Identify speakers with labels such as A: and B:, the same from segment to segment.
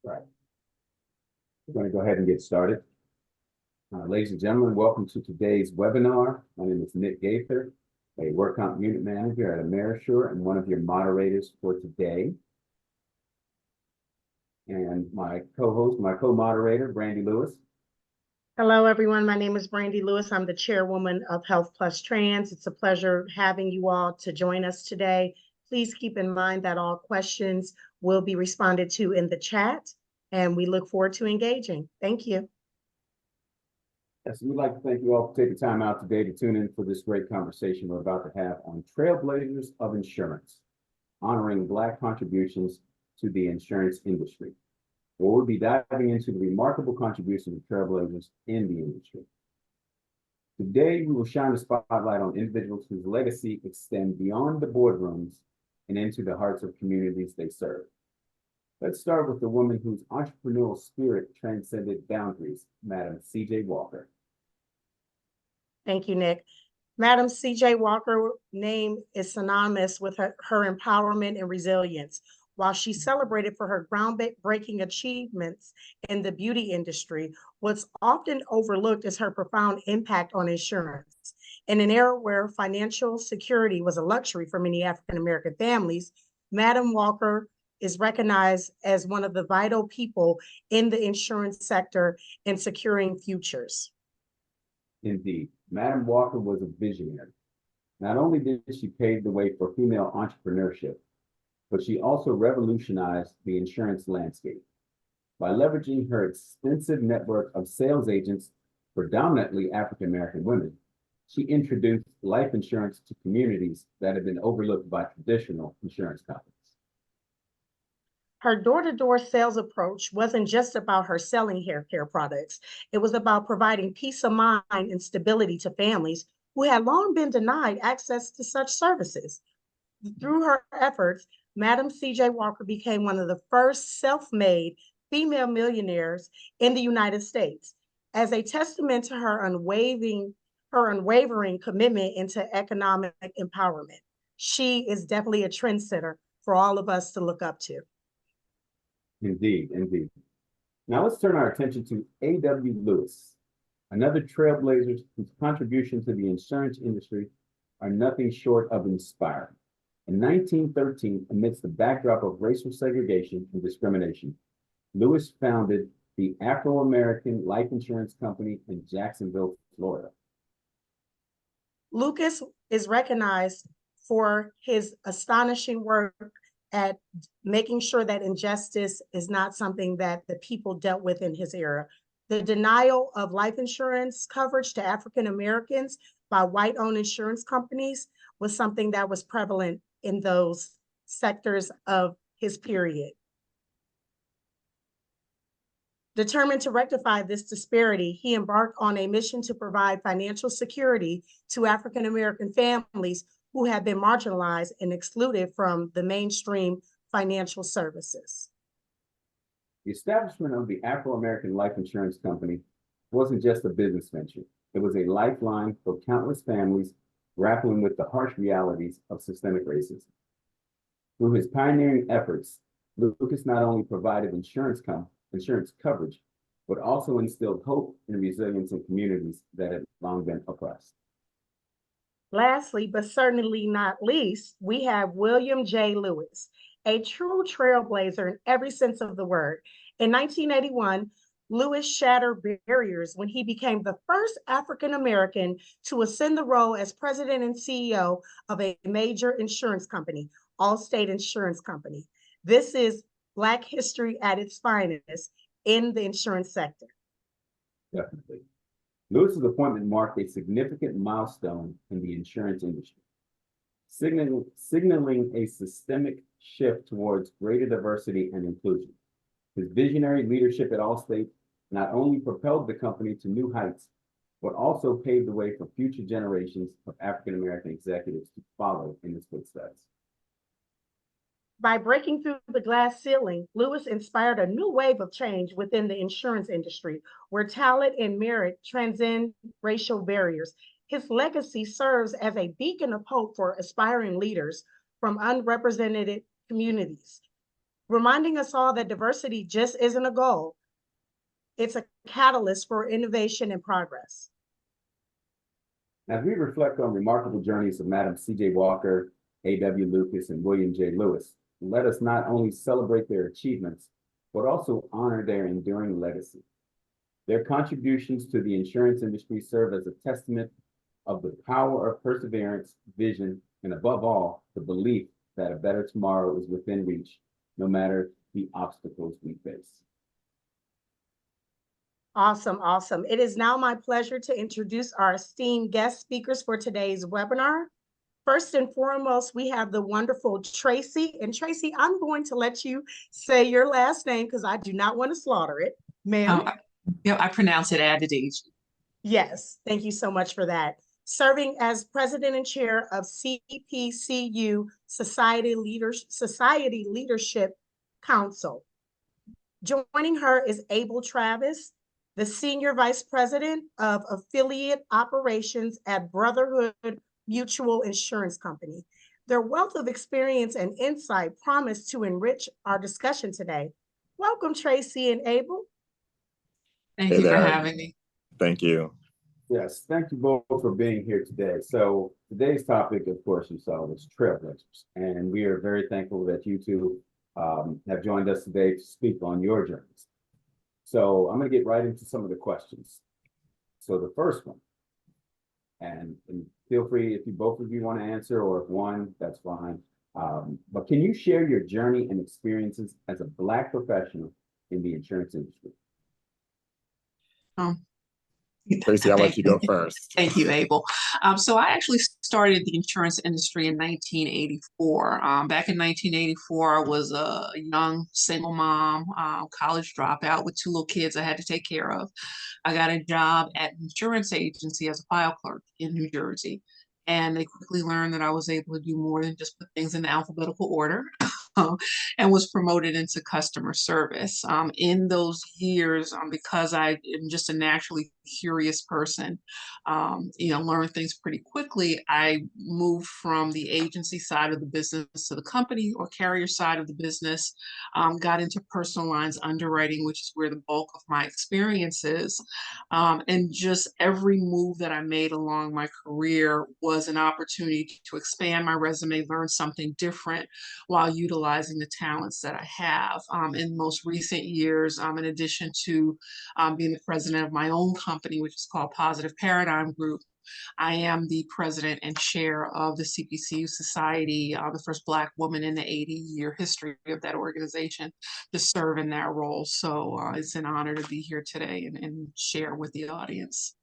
A: Right. We're going to go ahead and get started. Ladies and gentlemen, welcome to today's webinar. My name is Nick Gaither, a work comp unit manager at Amerisure and one of your moderators for today. And my co-host, my co-moderator, Brandy Lewis.
B: Hello, everyone. My name is Brandy Lewis. I'm the chairwoman of Health Plus Trans. It's a pleasure having you all to join us today. Please keep in mind that all questions will be responded to in the chat, and we look forward to engaging. Thank you.
A: Yes, we'd like to thank you all for taking time out today to tune in for this great conversation we're about to have on Trailblazers of Insurance, honoring Black contributions to the insurance industry. We'll be diving into the remarkable contributions of Trailblazers in the industry. Today, we will shine a spotlight on individuals whose legacy extend beyond the boardrooms and into the hearts of communities they serve. Let's start with the woman whose entrepreneurial spirit transcended boundaries, Madam C.J. Walker.
B: Thank you, Nick. Madam C.J. Walker's name is synonymous with her empowerment and resilience. While she's celebrated for her groundbreaking achievements in the beauty industry, what's often overlooked is her profound impact on insurance. In an era where financial security was a luxury for many African-American families, Madam Walker is recognized as one of the vital people in the insurance sector in securing futures.
A: Indeed, Madam Walker was a visionary. Not only did she pave the way for female entrepreneurship, but she also revolutionized the insurance landscape. By leveraging her extensive network of sales agents, predominantly African-American women, she introduced life insurance to communities that have been overlooked by traditional insurance companies.
B: Her door-to-door sales approach wasn't just about her selling hair care products. It was about providing peace of mind and stability to families who had long been denied access to such services. Through her efforts, Madam C.J. Walker became one of the first self-made female millionaires in the United States. As a testament to her unwavering commitment into economic empowerment, she is definitely a trendsetter for all of us to look up to.
A: Indeed, indeed. Now let's turn our attention to A.W. Lewis, another trailblazer whose contributions to the insurance industry are nothing short of inspiring. In 1913, amidst the backdrop of racial segregation and discrimination, Lewis founded the Afro-American Life Insurance Company in Jacksonville, Florida.
B: Lucas is recognized for his astonishing work at making sure that injustice is not something that the people dealt with in his era. The denial of life insurance coverage to African Americans by white-owned insurance companies was something that was prevalent in those sectors of his period. Determined to rectify this disparity, he embarked on a mission to provide financial security to African American families who had been marginalized and excluded from the mainstream financial services.
A: The establishment of the Afro-American Life Insurance Company wasn't just a business venture. It was a lifeline for countless families grappling with the harsh realities of systemic racism. Through his pioneering efforts, Lucas not only provided insurance coverage, but also instilled hope and resilience in communities that had long been oppressed.
B: Lastly, but certainly not least, we have William J. Lewis, a true trailblazer in every sense of the word. In 1981, Lewis shattered barriers when he became the first African-American to ascend the role as president and CEO of a major insurance company, Allstate Insurance Company. This is Black history at its finest in the insurance sector.
A: Definitely. Lewis's appointment marked a significant milestone in the insurance industry, signaling a systemic shift towards greater diversity and inclusion. His visionary leadership at Allstate not only propelled the company to new heights, but also paved the way for future generations of African-American executives to follow in his footsteps.
B: By breaking through the glass ceiling, Lewis inspired a new wave of change within the insurance industry, where talent and merit transcend racial barriers. His legacy serves as a beacon of hope for aspiring leaders from unrepresented communities. reminding us all that diversity just isn't a goal. It's a catalyst for innovation and progress.
A: As we reflect on remarkable journeys of Madam C.J. Walker, A.W. Lucas, and William J. Lewis, let us not only celebrate their achievements, but also honor their enduring legacy. Their contributions to the insurance industry serve as a testament of the power of perseverance, vision, and above all, the belief that a better tomorrow is within reach, no matter the obstacles we face.
B: Awesome, awesome. It is now my pleasure to introduce our esteemed guest speakers for today's webinar. First and foremost, we have the wonderful Traci. And Traci, I'm going to let you say your last name because I do not want to slaughter it. Ma'am?
C: Yeah, I pronounce it Adedeji.
B: Yes, thank you so much for that. Serving as president and chair of CPCU Society Leadership Council. Joining her is Abel Travis, the Senior Vice President of Affiliate Operations at Brotherhood Mutual Insurance Company. Their wealth of experience and insight promise to enrich our discussion today. Welcome, Traci and Abel.
C: Thank you for having me.
D: Thank you.
A: Yes, thank you both for being here today. So today's topic, of course, you saw was Trailblazers, and we are very thankful that you two have joined us today to speak on your journeys. So I'm going to get right into some of the questions. So the first one, and feel free if you both of you want to answer, or if one, that's fine. But can you share your journey and experiences as a Black professional in the insurance industry?
D: Traci, I'll let you go first.
C: Thank you, Abel. So I actually started the insurance industry in 1984. Back in 1984, I was a young single mom, college dropout with 2 little kids I had to take care of. I got a job at an insurance agency as a file clerk in New Jersey. And they quickly learned that I was able to do more than just put things in alphabetical order. And was promoted into customer service. In those years, because I am just a naturally curious person, learn things pretty quickly, I moved from the agency side of the business to the company or carrier side of the business, got into personal lines underwriting, which is where the bulk of my experience is. And just every move that I made along my career was an opportunity to expand my resume, learn something different while utilizing the talents that I have. In most recent years, in addition to being the president of my own company, which is called Positive Paradigm Group, I am the president and chair of the CPCU Society, the first Black woman in the 80-year history of that organization to serve in that role. So it's an honor to be here today and share with the audience.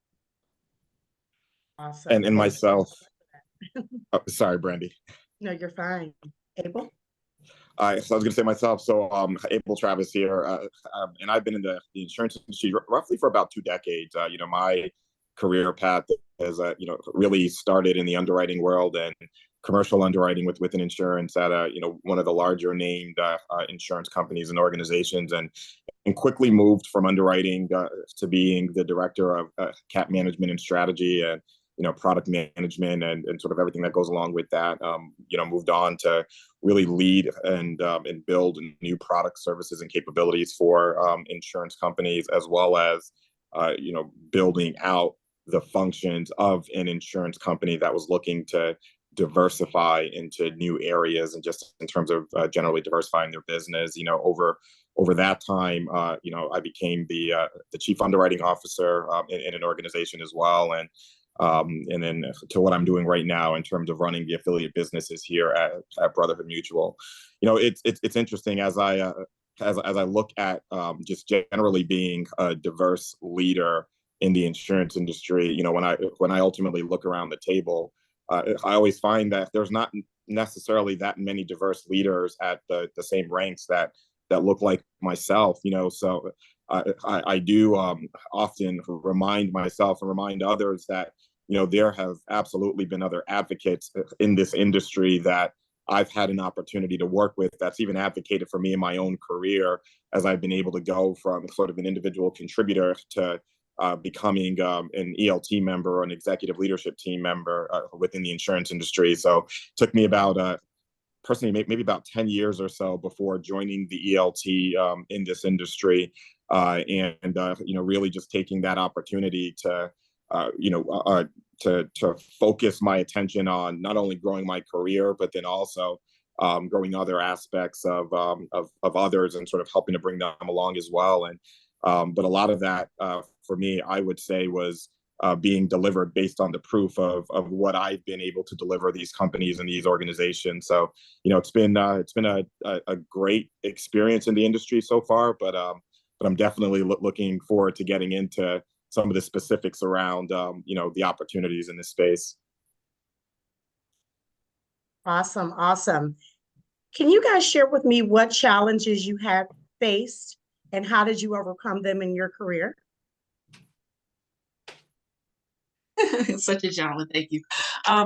B: Awesome.
D: And myself. Oh, sorry, Brandy.
B: No, you're fine. Abel?
D: So I was going to say myself. So Abel Travis here, and I've been in the insurance industry roughly for about 2 decades. My career path has really started in the underwriting world and commercial underwriting within insurance at one of the larger named insurance companies and organizations, and quickly moved from underwriting to being the director of CAP management and strategy and product management and sort of everything that goes along with that. Moved on to really lead and build new product services and capabilities for insurance companies, as well as building out the functions of an insurance company that was looking to diversify into new areas, and just in terms of generally diversifying their business. Over that time, I became the chief underwriting officer in an organization as well, and then to what I'm doing right now in terms of running the affiliate businesses here at Brotherhood Mutual. It's interesting as I look at just generally being a diverse leader in the insurance industry. When I ultimately look around the table, I always find that there's not necessarily that many diverse leaders at the same ranks that look like myself. So I do often remind myself and remind others that there have absolutely been other advocates in this industry that I've had an opportunity to work with that's even advocated for me in my own career, as I've been able to go from sort of an individual contributor to becoming an ELT member or an executive leadership team member within the insurance industry. So it took me about personally maybe about 10 years or so before joining the ELT in this industry, and really just taking that opportunity to to focus my attention on not only growing my career, but then also growing other aspects of others and sort of helping to bring them along as well. And but a lot of that for me, I would say, was being delivered based on the proof of what I've been able to deliver these companies and these organizations. So, it's been a great experience in the industry so far, but I'm definitely looking forward to getting into some of the specifics around the opportunities in this space.
B: Awesome, awesome. Can you guys share with me what challenges you have faced and how did you overcome them in your career?
C: Such a gentleman, thank you.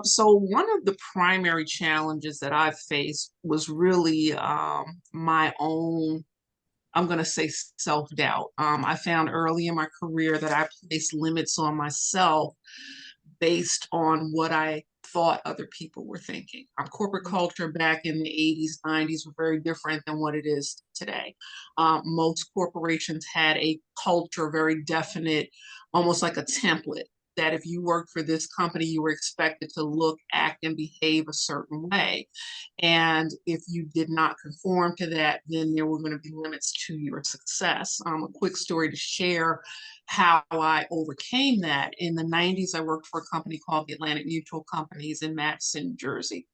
C: So one of the primary challenges that I've faced was really my own, I'm going to say, self-doubt. I found early in my career that I placed limits on myself based on what I thought other people were thinking. Our corporate culture back in the 80s, 90s were very different than what it is today. Most corporations had a culture, very definite, almost like a template, that if you worked for this company, you were expected to look, act, and behave a certain way. And if you did not conform to that, then there were going to be limits to your success. A quick story to share how I overcame that. In the 90s, I worked for a company called the Atlantic Mutual Companies in Madison, New Jersey.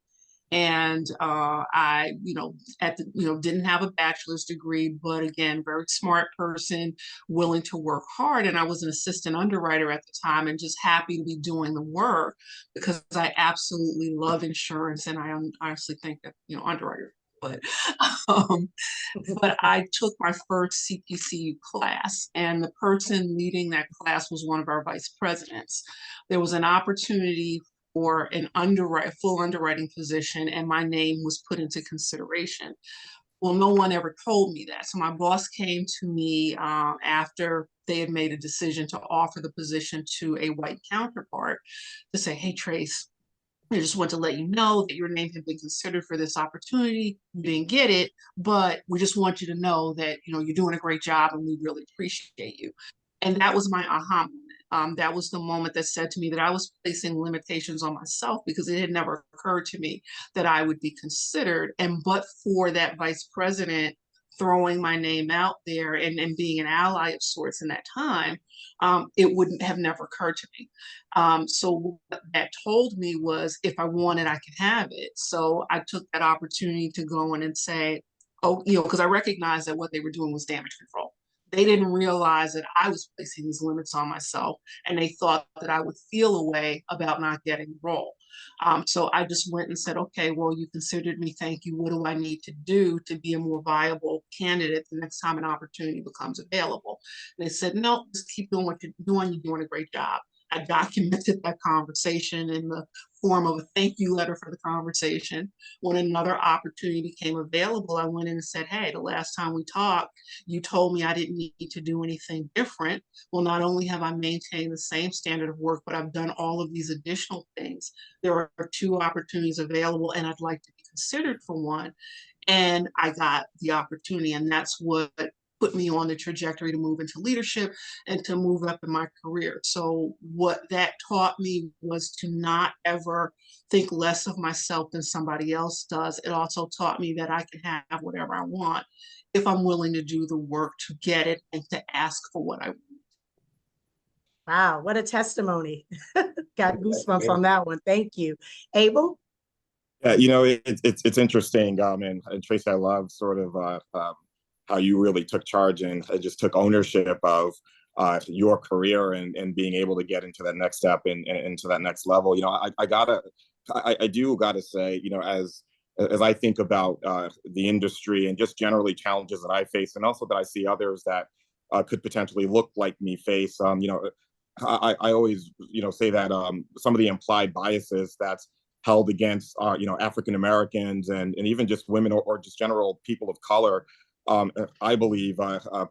C: And I, didn't have a bachelor's degree, but again, very smart person, willing to work hard. And I was an assistant underwriter at the time and just happy to be doing the work because I absolutely love insurance. And I honestly think that, underwriter, but but I took my first CPCU class, and the person leading that class was one of our vice presidents. There was an opportunity for full underwriting position, and my name was put into consideration. Well, no one ever told me that. So my boss came to me after they had made a decision to offer the position to a white counterpart to say, "Hey, Trace, I just want to let you know that your name had been considered for this opportunity. You didn't get it, but we just want you to know that, you're doing a great job and we really appreciate you." And that was my aha moment. That was the moment that said to me that I was placing limitations on myself because it had never occurred to me that I would be considered. And but for that vice president throwing my name out there and being an ally of sorts in that time, it wouldn't have never occurred to me. So what that told me was if I want it, I can have it. So I took that opportunity to go in and say, oh, because I recognized that what they were doing was damage control. They didn't realize that I was placing these limits on myself, and they thought that I would feel a way about not getting the role. So I just went and said, okay, well, you considered me, thank you. What do I need to do to be a more viable candidate the next time an opportunity becomes available? And they said, no, just keep doing what you're doing. You're doing a great job. I documented that conversation in the form of a thank you letter for the conversation. When another opportunity became available, I went in and said, hey, the last time we talked, you told me I didn't need to do anything different. Well, not only have I maintained the same standard of work, but I've done all of these additional things. There are 2 opportunities available, and I'd like to be considered for one. And I got the opportunity, and that's what put me on the trajectory to move into leadership and to move up in my career. So what that taught me was to not ever think less of myself than somebody else does. It also taught me that I can have whatever I want if I'm willing to do the work to get it and to ask for what I want.
B: Wow, what a testimony. Got goosebumps on that one. Thank you. Abel?
D: Yeah, it's interesting. And Traci, I love sort of how you really took charge and just took ownership of your career and being able to get into that next step and into that next level. I do gotta say, as I think about the industry and just generally challenges that I face, and also that I see others that could potentially look like me face. I always say that some of the implied biases that's held against African Americans and even just women or just general people of color, I believe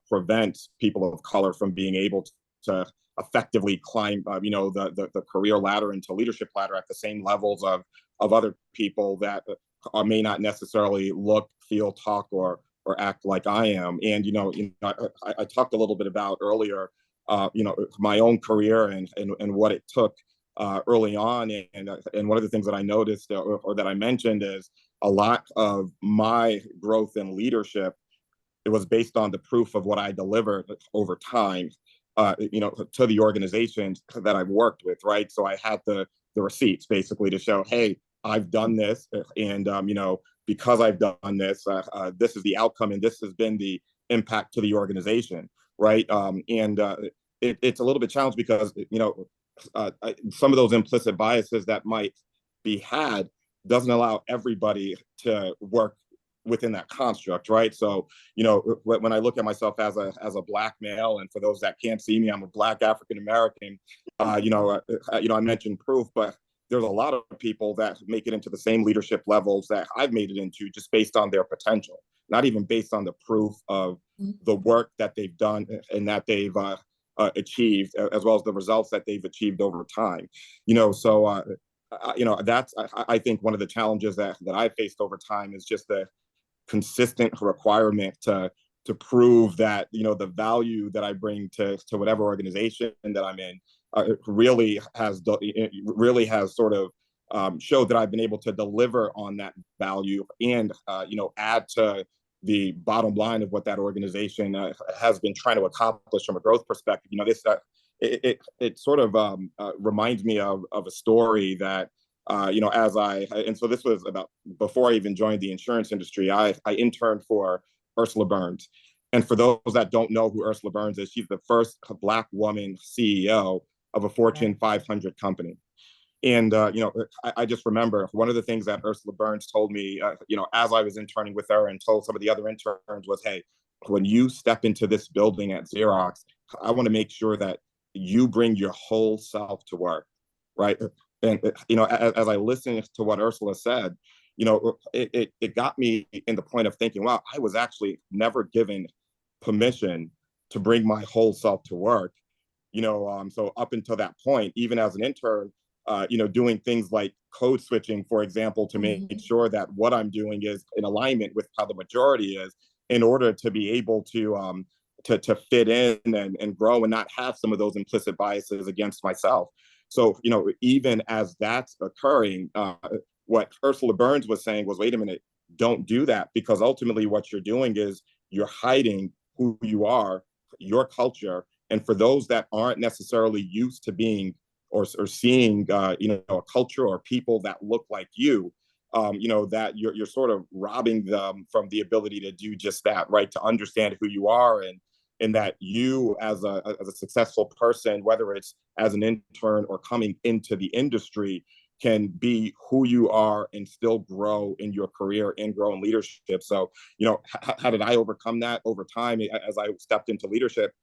D: prevents people of color from being able to effectively climb the career ladder into leadership ladder at the same levels of other people that may not necessarily look, feel, talk, or act like I am. And I talked a little bit about earlier, my own career and what it took early on. And one of the things that I noticed or that I mentioned is a lot of my growth in leadership, it was based on the proof of what I delivered over time, to the organizations that I've worked with, right? So I had the receipts basically to show, hey, I've done this, and because I've done this, this is the outcome, and this has been the impact to the organization, right? It's a little bit challenged because some of those implicit biases that might be had doesn't allow everybody to work within that construct, right? So, when I look at myself as a Black male, and for those that can't see me, I'm a Black African American. I mentioned proof, but there's a lot of people that make it into the same leadership levels that I've made it into, just based on their potential, not even based on the proof of the work that they've done and that they've achieved, as well as the results that they've achieved over time. So that's, I think, one of the challenges that I faced over time is just the consistent requirement to prove that the value that I bring to whatever organization that I'm in really has sort of showed that I've been able to deliver on that value and add to the bottom line of what that organization has been trying to accomplish from a growth perspective. This it sort of reminds me of a story that and so this was about before I even joined the insurance industry. I interned for Ursula Burns. And for those that don't know who Ursula Burns is, she's the first Black woman CEO of a Fortune 500 company. And, I just remember one of the things that Ursula Burns told me, as I was interning with her, and told some of the other interns, was, hey, when you step into this building at Xerox, I want to make sure that you bring your whole self to work, right? And, as I listened to what Ursula said, it got me in the point of thinking, wow, I was actually never given permission to bring my whole self to work. So up until that point, even as an intern, doing things like code switching, for example, to make sure that what I'm doing is in alignment with how the majority is, in order to be able to fit in and grow and not have some of those implicit biases against myself. So, even as that's occurring, what Ursula Burns was saying was, wait a minute, don't do that, because ultimately what you're doing is you're hiding who you are, your culture. And for those that aren't necessarily used to being or seeing, a culture or people that look like you, that you're sort of robbing them from the ability to do just that, right? To understand who you are, and that you as a successful person, whether it's as an intern or coming into the industry, can be who you are and still grow in your career and grow in leadership. So, how did I overcome that over time as I stepped into leadership?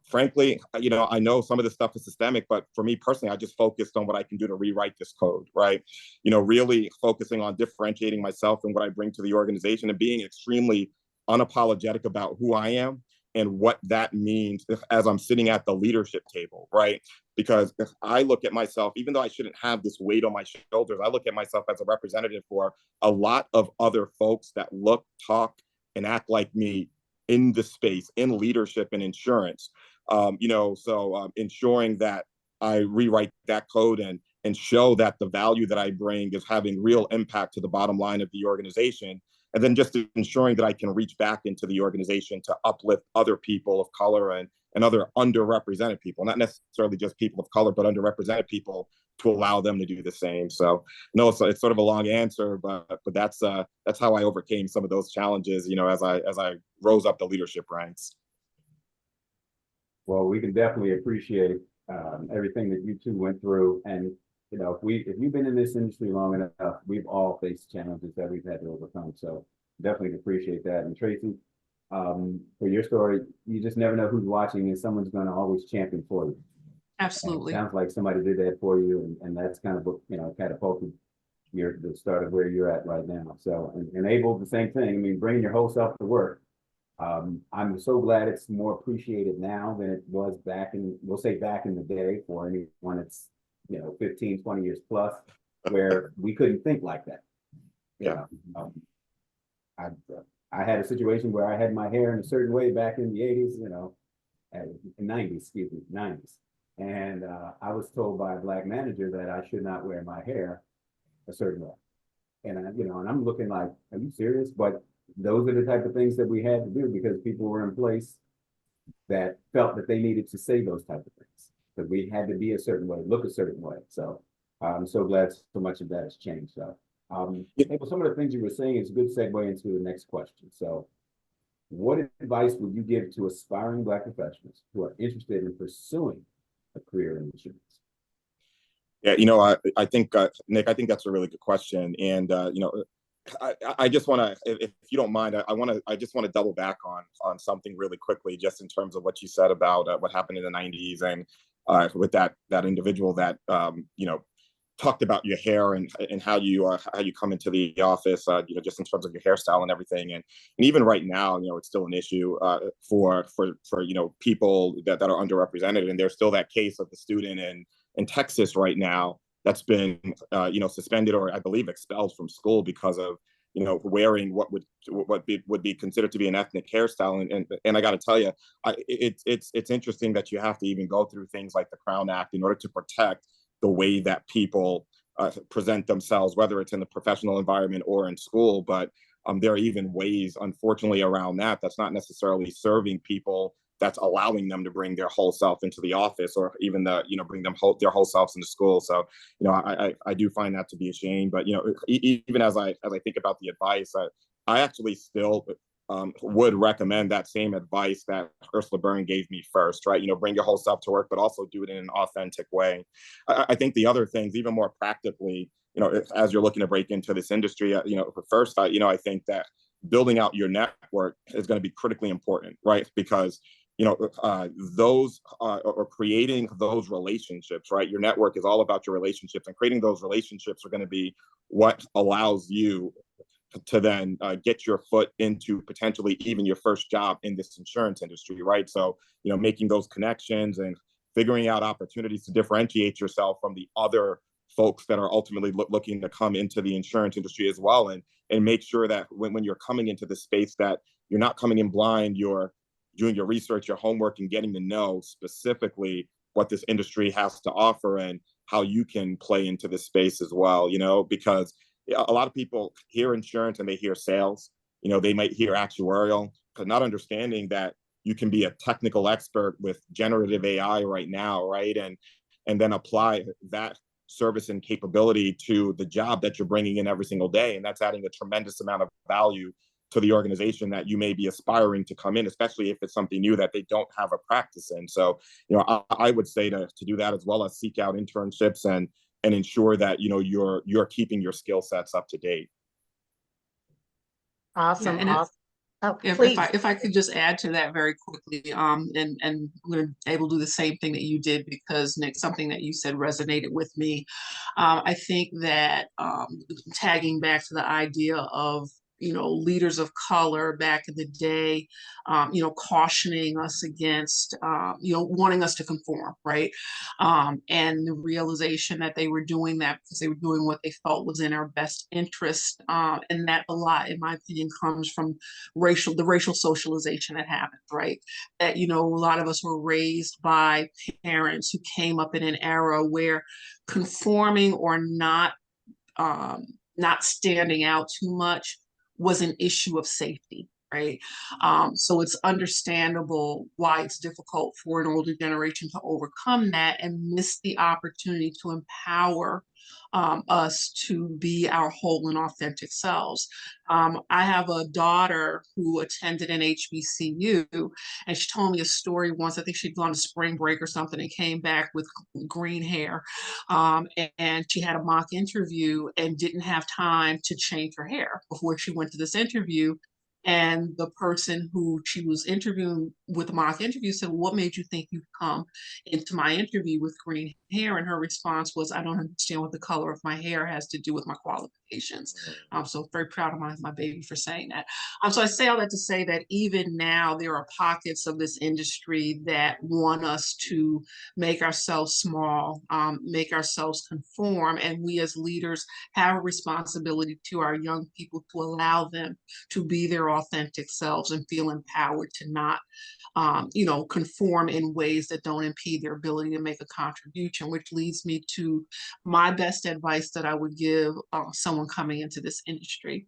D: Frankly, I know some of this stuff is systemic, but for me personally, I just focused on what I can do to rewrite this code, right? Really focusing on differentiating myself and what I bring to the organization, and being extremely unapologetic about who I am and what that means as I'm sitting at the leadership table, right? Because if I look at myself, even though I shouldn't have this weight on my shoulders, I look at myself as a representative for a lot of other folks that look, talk, and act like me in the space, in leadership and insurance. Ensuring that I rewrite that code and show that the value that I bring is having real impact to the bottom line of the organization. And then just ensuring that I can reach back into the organization to uplift other people of color and other underrepresented people, not necessarily just people of color, but underrepresented people, to allow them to do the same. So no, it's sort of a long answer, but that's how I overcame some of those challenges, as I rose up the leadership ranks.
A: Well, we can definitely appreciate everything that you two went through. And, if you've been in this industry long enough, we've all faced challenges that we've had to overcome. So definitely appreciate that. And Traci, for your story, you just never know who's watching, and someone's going to always champion for you.
C: Absolutely.
A: Sounds like somebody did that for you, and that's kind of what, catapulted the start of where you're at right now. So, and Abel, the same thing. I mean, bringing your whole self to work. I'm so glad it's more appreciated now than it was back in the day, for anyone that's 15, 20 years plus, where we couldn't think like that.
D: Yeah.
A: I, I had a situation where I had my hair in a certain way back in the 80s, you know, 90s, excuse me, 90s. And I was told by a black manager that I should not wear my hair a certain way. And and I'm looking like, are you serious? But those are the type of things that we had to do because people were in place that felt that they needed to say those type of things. That we had to be a certain way, look a certain way. So I'm so glad so much of that has changed. So some of the things you were saying is a good segue into the next question. So what advice would you give to aspiring Black professionals who are interested in pursuing a career in insurance?
D: Yeah, I think, Nick, I think that's a really good question. And, I just want to, if you don't mind, I just want to double back on something really quickly, just in terms of what you said about what happened in the 90s and with that individual that, talked about your hair and how you come into the office, just in terms of your hairstyle and everything. And even right now, it's still an issue for people that are underrepresented. And there's still that case of the student in Texas right now that's been suspended or I believe expelled from school because of wearing what would be considered to be an ethnic hairstyle. And I got to tell you, it's interesting that you have to even go through things like the Crown Act in order to protect the way that people present themselves, whether it's in the professional environment or in school. But there are even ways, unfortunately, around that that's not necessarily serving people, that's allowing them to bring their whole self into the office, or even bring their whole selves into school. So I do find that to be a shame. But even as I think about the advice, I actually still would recommend that same advice that Ursula Byrne gave me first, right? Bring your whole self to work, but also do it in an authentic way. I think the other things, even more practically, as you're looking to break into this industry, first, I think that building out your network is going to be critically important, right? Because those or creating those relationships, right? Your network is all about your relationships, and creating those relationships are going to be what allows you to then get your foot into potentially even your first job in this insurance industry, right? So, making those connections and figuring out opportunities to differentiate yourself from the other folks that are ultimately looking to come into the insurance industry as well, and make sure that when you're coming into the space that you're not coming in blind, you're doing your research, your homework, and getting to know specifically what this industry has to offer and how you can play into this space as well, because a lot of people hear insurance and they hear sales, they might hear actuarial, but not understanding that you can be a technical expert with generative AI right now, right? And then apply that service and capability to the job that you're bringing in every single day. And that's adding a tremendous amount of value to the organization that you may be aspiring to come in, especially if it's something new that they don't have a practice in. So, I would say to do that, as well as seek out internships and ensure that, you're keeping your skill sets up to date.
B: Awesome.
C: Yeah, and
B: Awesome. Oh,
C: if I could just add to that very quickly, and we're able to do the same thing that you did, because Nick, something that you said resonated with me. I think that tagging back to the idea of leaders of color back in the day, cautioning us against, wanting us to conform, right? And the realization that they were doing that because they were doing what they felt was in our best interest. And that a lot, in my opinion, comes from the racial socialization that happened, right? That, a lot of us were raised by parents who came up in an era where conforming or not standing out too much was an issue of safety, right? So it's understandable why it's difficult for an older generation to overcome that and miss the opportunity to empower us to be our whole and authentic selves. I have a daughter who attended an HBCU, and she told me a story once. I think she'd gone to spring break or something and came back with green hair. And she had a mock interview and didn't have time to change her hair before she went to this interview. And the person who she was interviewing with the mock interview said, "What made you think you'd come into my interview with green hair?" And her response was, "I don't understand what the color of my hair has to do with my qualifications." organizations. So very proud of my baby for saying that. So I say all that to say that even now there are pockets of this industry that want us to make ourselves small, make ourselves conform, and we as leaders have a responsibility to our young people to allow them to be their authentic selves and feel empowered to not conform in ways that don't impede their ability to make a contribution, which leads me to my best advice that I would give someone coming into this industry.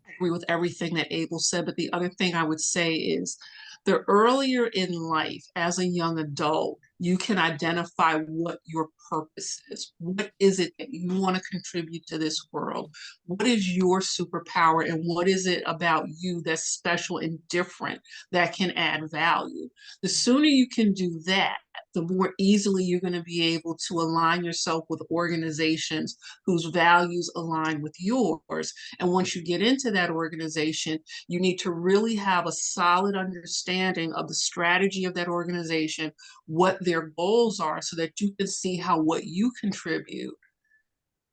C: I agree with everything that Abel said, but the other thing I would say is the earlier in life, as a young adult, you can identify what your purpose is. What is it that you want to contribute to this world? What is your superpower, and what is it about you that's special and different that can add value? The sooner you can do that, the more easily you're going to be able to align yourself with organizations whose values align with yours. And once you get into that organization, you need to really have a solid understanding of the strategy of that organization, what their goals are, so that you can see how what you contribute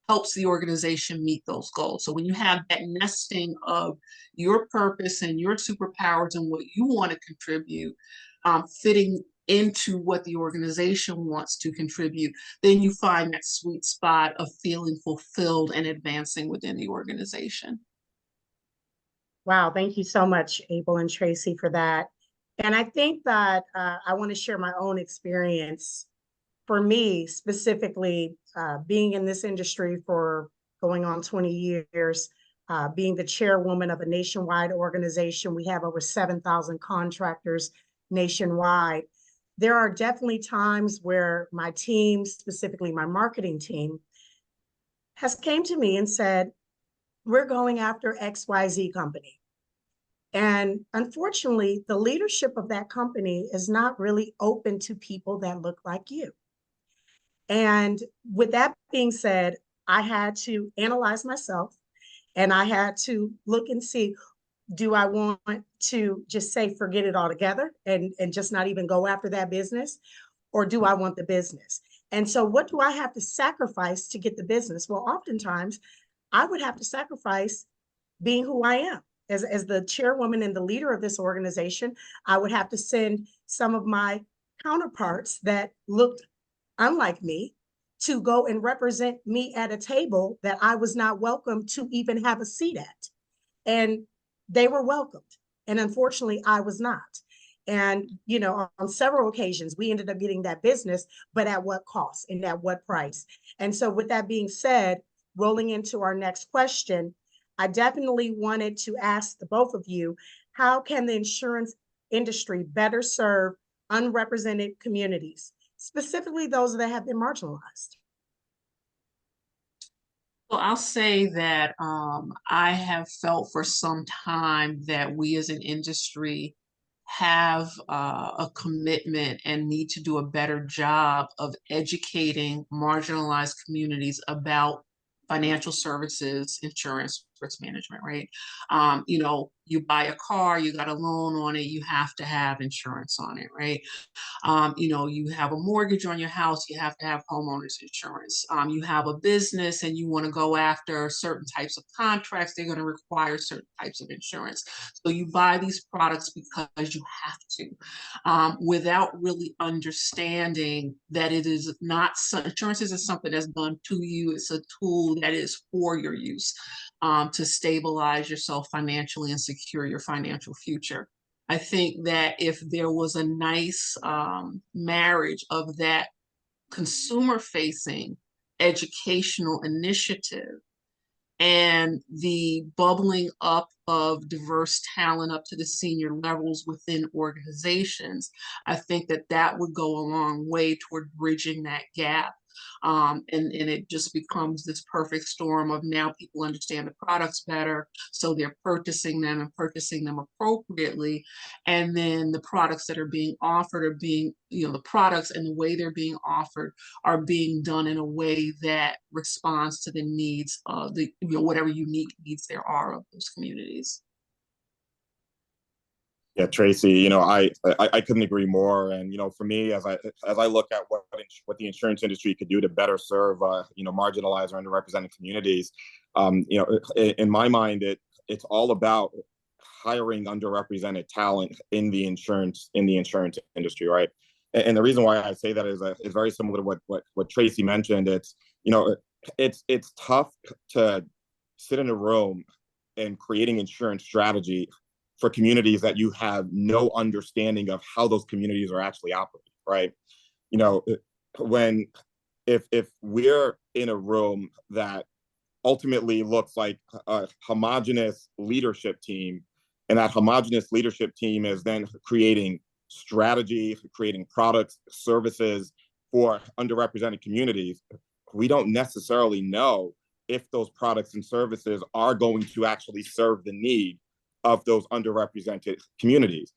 C: helps the organization meet those goals. So when you have that nesting of your purpose and your superpowers and what you want to contribute, fitting into what the organization wants to contribute, then you find that sweet spot of feeling fulfilled and advancing within the organization.
B: Wow, thank you so much, Abel and Traci, for that. And I think that I want to share my own experience. For me, specifically, being in this industry for going on 20 years, being the chairwoman of a nationwide organization, we have over 7,000 contractors nationwide. There are definitely times where my team, specifically my marketing team, has came to me and said, we're going after XYZ company. And unfortunately, the leadership of that company is not really open to people that look like you. And with that being said, I had to analyze myself, and I had to look and see, do I want to just say, forget it altogether and just not even go after that business? Or do I want the business? And so what do I have to sacrifice to get the business? Well, oftentimes I would have to sacrifice being who I am. As the chairwoman and the leader of this organization, I would have to send some of my counterparts that looked unlike me to go and represent me at a table that I was not welcome to even have a seat at. And they were welcomed. And unfortunately, I was not. And, on several occasions, we ended up getting that business, but at what cost and at what price? And so with that being said, rolling into our next question, I definitely wanted to ask the both of you, how can the insurance industry better serve unrepresented communities, specifically those that have been marginalized?
C: Well, I'll say that I have felt for some time that we as an industry have a commitment and need to do a better job of educating marginalized communities about financial services, insurance, risk management, right? You buy a car, you got a loan on it, you have to have insurance on it, right? You have a mortgage on your house, you have to have homeowners insurance. You have a business and you want to go after certain types of contracts, they're going to require certain types of insurance. So you buy these products because you have to, without really understanding that it is not, insurance isn't something that's done to you, it's a tool that is for your use, to stabilize yourself financially and secure your financial future. I think that if there was a nice marriage of that consumer-facing educational initiative and the bubbling up of diverse talent up to the senior levels within organizations, I think that that would go a long way toward bridging that gap. And it just becomes this perfect storm of now people understand the products better, so they're purchasing them and purchasing them appropriately. And then the products that are being offered are being, the products and the way they're being offered are being done in a way that responds to the needs of the, whatever unique needs there are of those communities.
D: Yeah, Tracy, I couldn't agree more. And for me, as I look at what the insurance industry could do to better serve marginalized or underrepresented communities, in my mind, it's all about hiring underrepresented talent in the insurance industry, right? And the reason why I say that is very similar to what Tracy mentioned. It's tough to sit in a room and creating insurance strategy for communities that you have no understanding of how those communities are actually operating, right? You know, when if we're in a room that ultimately looks like a homogenous leadership team, and that homogenous leadership team is then creating strategy, creating products, services for underrepresented communities, we don't necessarily know if those products and services are going to actually serve the need of those underrepresented communities.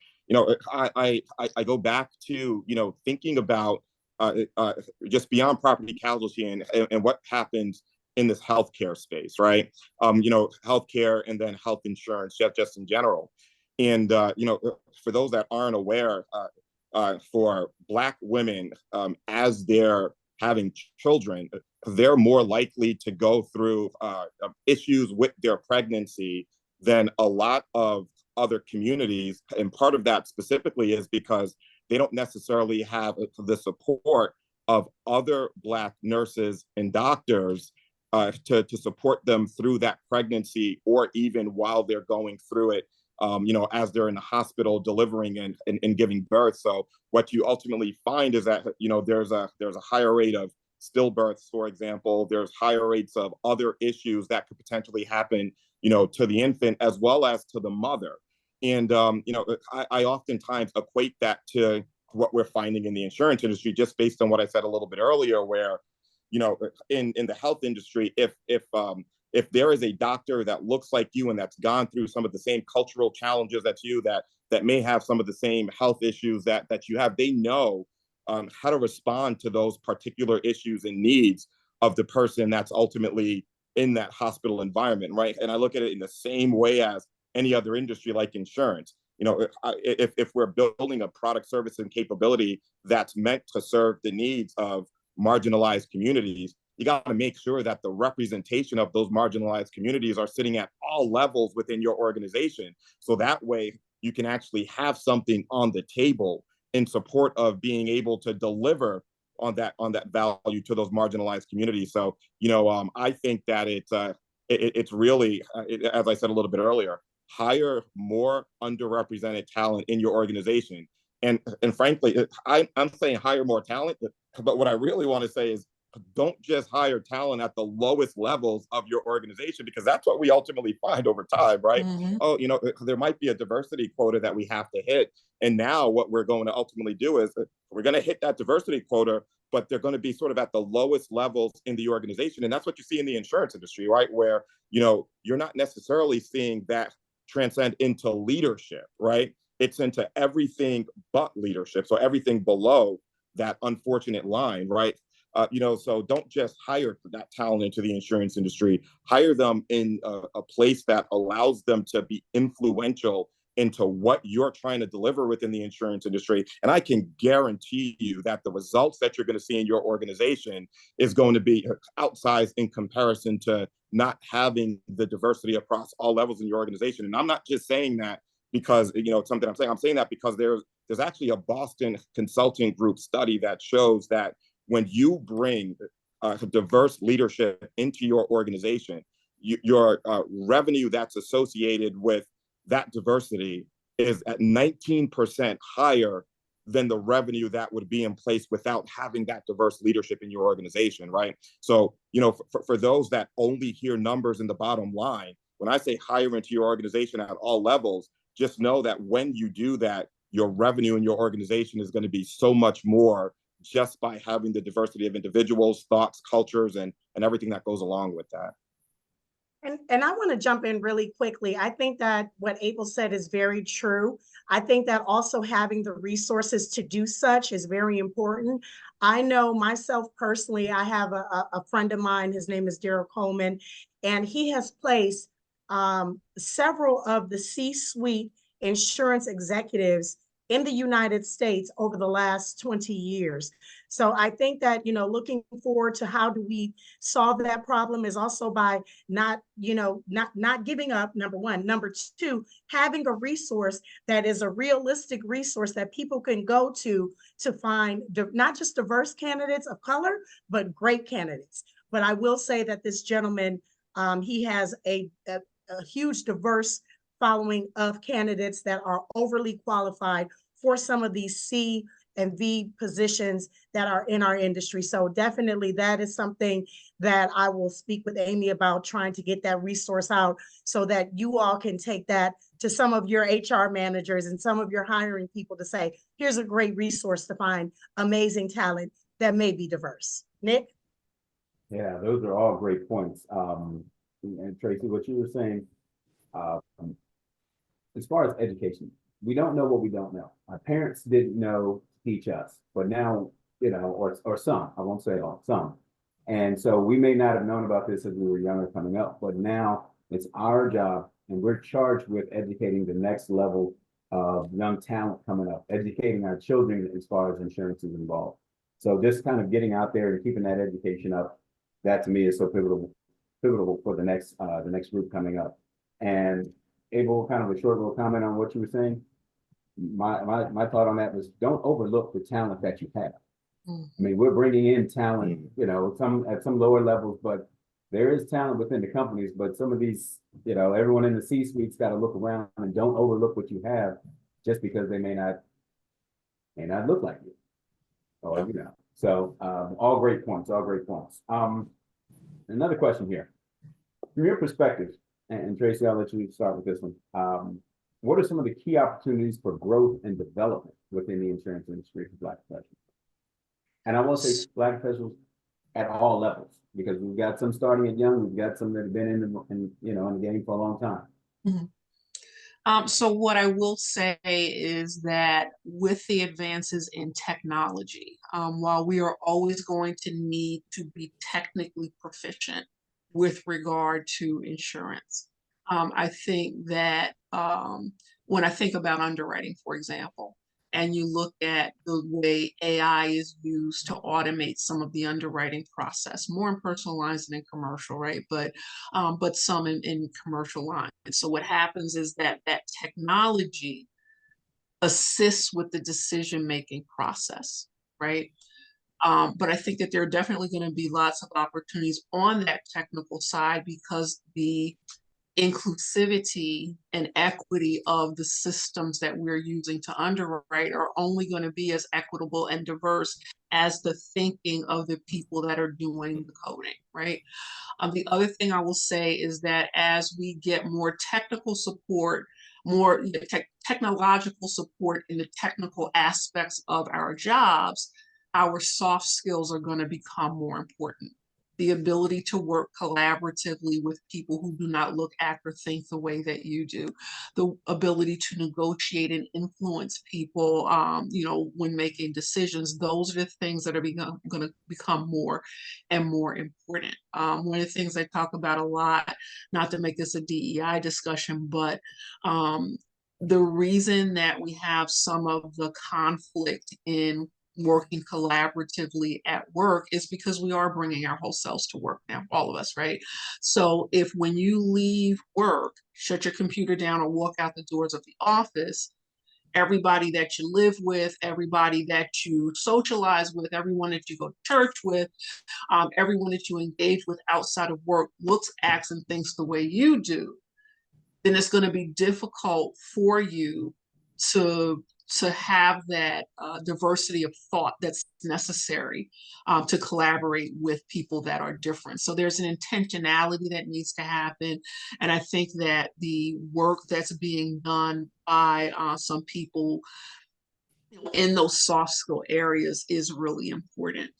D: I go back to thinking about just beyond property casualty and what happens in this healthcare space, right? Healthcare and then health insurance, just in general. And for those that aren't aware, for Black women, as they're having children, they're more likely to go through issues with their pregnancy than a lot of other communities. And part of that specifically is because they don't necessarily have the support of other Black nurses and doctors to support them through that pregnancy, or even while they're going through it, as they're in the hospital delivering and giving birth. So what you ultimately find is that, there's a higher rate of stillbirths, for example. There's higher rates of other issues that could potentially happen, to the infant as well as to the mother. And, I oftentimes equate that to what we're finding in the insurance industry, just based on what I said a little bit earlier, where, in the health industry, if there is a doctor that looks like you and that's gone through some of the same cultural challenges that you, that may have some of the same health issues that you have, they know how to respond to those particular issues and needs of the person that's ultimately in that hospital environment, right? And I look at it in the same way as any other industry like insurance. If we're building a product, service, and capability that's meant to serve the needs of marginalized communities, you got to make sure that the representation of those marginalized communities are sitting at all levels within your organization. So that way you can actually have something on the table in support of being able to deliver on that value to those marginalized communities. So, I think that it's really, as I said a little bit earlier, hire more underrepresented talent in your organization. And frankly, I'm saying hire more talent, but what I really want to say is don't just hire talent at the lowest levels of your organization, because that's what we ultimately find over time, right?
C: Mm-hmm.
D: Oh, there might be a diversity quota that we have to hit. And now what we're going to ultimately do is we're going to hit that diversity quota, but they're going to be sort of at the lowest levels in the organization. And that's what you see in the insurance industry, right? Where, you're not necessarily seeing that transcend into leadership, right? It's into everything but leadership. So everything below that unfortunate line, right? So don't just hire that talent into the insurance industry, hire them in a place that allows them to be influential into what you're trying to deliver within the insurance industry. And I can guarantee you that the results that you're going to see in your organization is going to be outsized in comparison to not having the diversity across all levels in your organization. And I'm not just saying that because, it's something I'm saying that because there's actually a Boston consulting group study that shows that when you bring diverse leadership into your organization, your revenue that's associated with that diversity is at 19% higher than the revenue that would be in place without having that diverse leadership in your organization, right? So, for those that only hear numbers in the bottom line, when I say hire into your organization at all levels, just know that when you do that, your revenue in your organization is going to be so much more just by having the diversity of individuals, thoughts, cultures, and everything that goes along with that.
B: And I want to jump in really quickly. I think that what Abel said is very true. I think that also having the resources to do such is very important. I know myself personally, I have a friend of mine, his name is Daryl Coleman, and he has placed several of the C-suite insurance executives in the United States over the last 20 years. So I think that, looking forward to how do we solve that problem is also by not giving up, number one. Number two, having a resource that is a realistic resource that people can go to find not just diverse candidates of color, but great candidates. But I will say that this gentleman, he has a huge diverse following of candidates that are overly qualified for some of these C and V positions that are in our industry. So definitely that is something that I will speak with Amy about, trying to get that resource out so that you all can take that to some of your HR managers and some of your hiring people to say, here's a great resource to find amazing talent that may be diverse. Nick?
A: Yeah, those are all great points. And Traci, what you were saying, as far as education, we don't know what we don't know. Our parents didn't know, teach us, but now, or some, I won't say all, some. And so we may not have known about this as we were younger coming up, but now it's our job and we're charged with educating the next level of young talent coming up, educating our children as far as insurance is involved. So just kind of getting out there and keeping that education up, that to me is so pivotal for the next group coming up. And Abel, kind of a short little comment on what you were saying. My thought on that was, don't overlook the talent that you have. I mean, we're bringing in talent, some at some lower levels, but there is talent within the companies. But some of these, everyone in the C-suite's got to look around and don't overlook what you have just because they may not look like you. Or, So all great points, all great points. Another question here. From your perspective, and Traci, I'll let you start with this one. What are some of the key opportunities for growth and development within the insurance industry for Black professionals? And I won't say Black professionals at all levels, because we've got some starting at young, we've got some that have been in the game for a long time.
C: Mm-hmm. So what I will say is that with the advances in technology, while we are always going to need to be technically proficient with regard to insurance, I think that when I think about underwriting, for example, and you look at the way AI is used to automate some of the underwriting process, more in personal lines than in commercial, right? But some in commercial lines. So what happens is that technology assists with the decision-making process, right? But I think that there are definitely going to be lots of opportunities on that technical side, because the inclusivity and equity of the systems that we're using to underwrite are only going to be as equitable and diverse as the thinking of the people that are doing the coding, right? The other thing I will say is that as we get more technical support, more technological support in the technical aspects of our jobs, our soft skills are going to become more important. The ability to work collaboratively with people who do not look, act, or think the way that you do, the ability to negotiate and influence people, when making decisions. Those are the things that are going to become more and more important. One of the things I talk about a lot, not to make this a DEI discussion, but the reason that we have some of the conflict in working collaboratively at work is because we are bringing our whole selves to work now, all of us, right? So if when you leave work, shut your computer down or walk out the doors of the office, everybody that you live with, everybody that you socialize with, everyone that you go to church with, everyone that you engage with outside of work looks, acts, and thinks the way you do, then it's going to be difficult for you to have that diversity of thought that's necessary to collaborate with people that are different. So there's an intentionality that needs to happen. And I think that the work that's being done by some people in those soft skill areas is really important.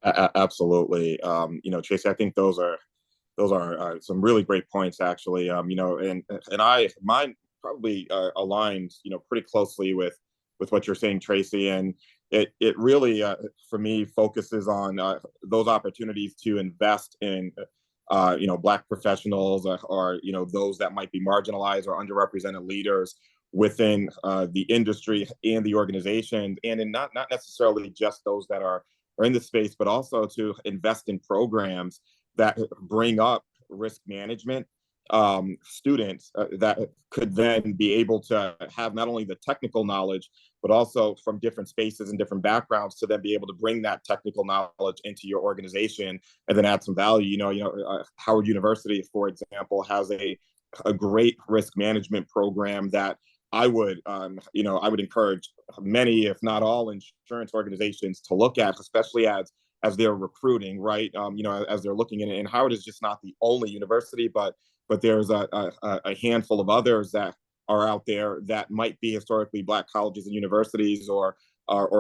D: Absolutely. Traci, I think those are some really great points, actually. Mine probably aligned, pretty closely with what you're saying, Traci. And it really, for me, focuses on those opportunities to invest in Black professionals or those that might be marginalized or underrepresented leaders within the industry and the organization, and in not necessarily just those that are in the space, but also to invest in programs that bring up risk management students that could then be able to have not only the technical knowledge, but also from different spaces and different backgrounds to then be able to bring that technical knowledge into your organization and then add some value. Howard University, for example, has a great risk management program that I would encourage many, if not all, insurance organizations to look at, especially as they're recruiting, right? As they're looking at it. And Howard is just not the only university, but there's a handful of others that are out there that might be historically Black colleges and universities, or